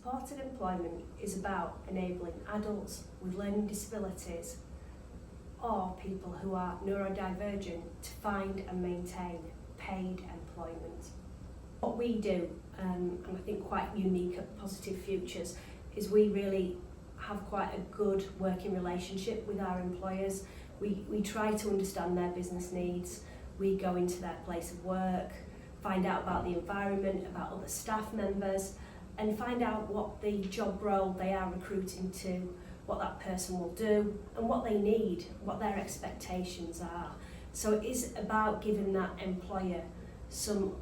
Supported employment is about enabling adults with learning disabilities or people who are neurodivergent to find and maintain paid employment. What we do, and I think quite unique at Positive Futures, is we really have quite a good working relationship with our employers. We try to understand their business needs. We go into their place of work, find out about the environment, about other staff members, and find out what the job role they are recruiting to, what that person will do, and what they need, what their expectations are. So it is about giving that employer some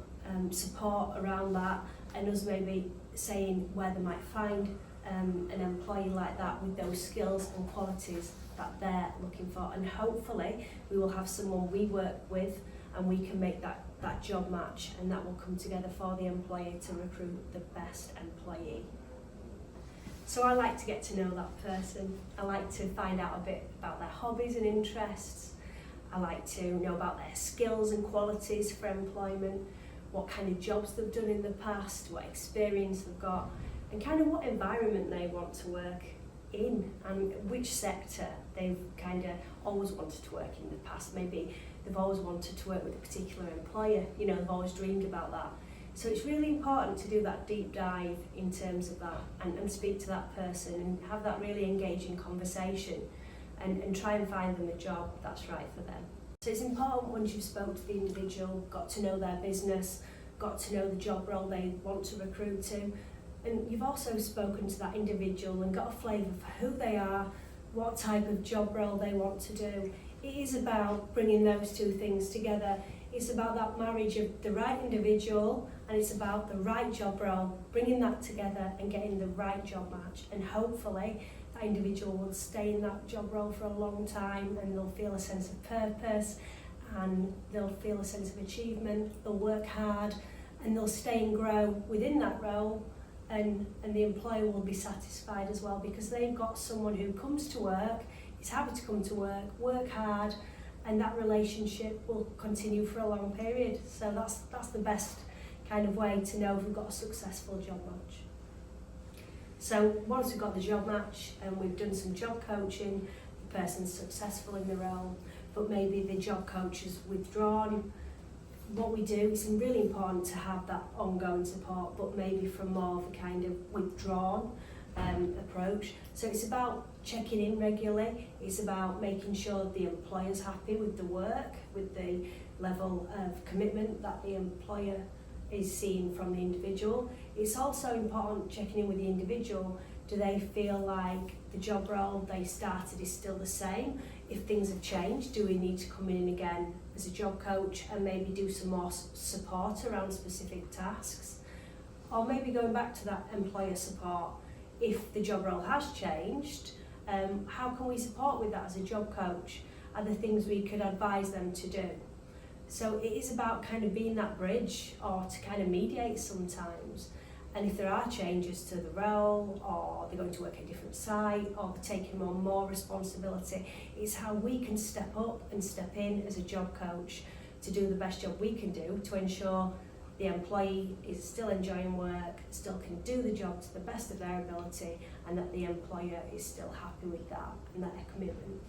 support around that, and us maybe saying where they might find an employee like that with those skills and qualities that they're looking for. And hopefully we will have someone we work with and we can make that job match, and that will come together for the employer to recruit the best employee. So I like to get to know that person. I like to find out a bit about their hobbies and interests. I like to know about their skills and qualities for employment, what kind of jobs they've done in the past, what experience they've got, and kind of what environment they want to work in and which sector they've kind of always wanted to work in the past. Maybe they've always wanted to work with a particular employer, you know, they've always dreamed about that. So it's really important to do that deep dive in terms of that and speak to that person and have that really engaging conversation and try and find them a job that's right for them. So it's important once you've spoke to the individual, got to know their business, got to know the job role they want to recruit to, and you've also spoken to that individual and got a flavour for who they are, what type of job role they want to do. It is about bringing those two things together. It's about that marriage of the right individual and it's about the right job role, bringing that together and getting the right job match. And hopefully that individual will stay in that job role for a long time and they'll feel a sense of purpose and they'll feel a sense of achievement, they'll work hard and they'll stay and grow within that role. And the employer will be satisfied as well because they've got someone who comes to work, is happy to come to work hard, and that relationship will continue for a long period. So that's the best kind of way to know if we've got a successful job match. So once we've got the job match and we've done some job coaching, the person's successful in the role, but maybe the job coach has withdrawn. What we do, it's really important to have that ongoing support, but maybe from more of a kind of withdrawn approach. So it's about checking in regularly, it's about making sure the employer's happy with the work, with the level of commitment that the employer is seeing from the individual. It's also important checking in with the individual. Do they feel like the job role they started is still the same? If things have changed, do we need to come in again as a job coach and maybe do some more support around specific tasks? Or maybe going back to that employer support, if the job role has changed, how can we support with that as a job coach? Are there things we could advise them to do? So it is about kind of being that bridge or to kind of mediate sometimes. And if there are changes to the role, or they're going to work at a different site, or they're taking on more responsibility, it's how we can step up and step in as a job coach to do the best job we can do to ensure the employee is still enjoying work, still can do the job to the best of their ability, and that the employer is still happy with that and their commitment.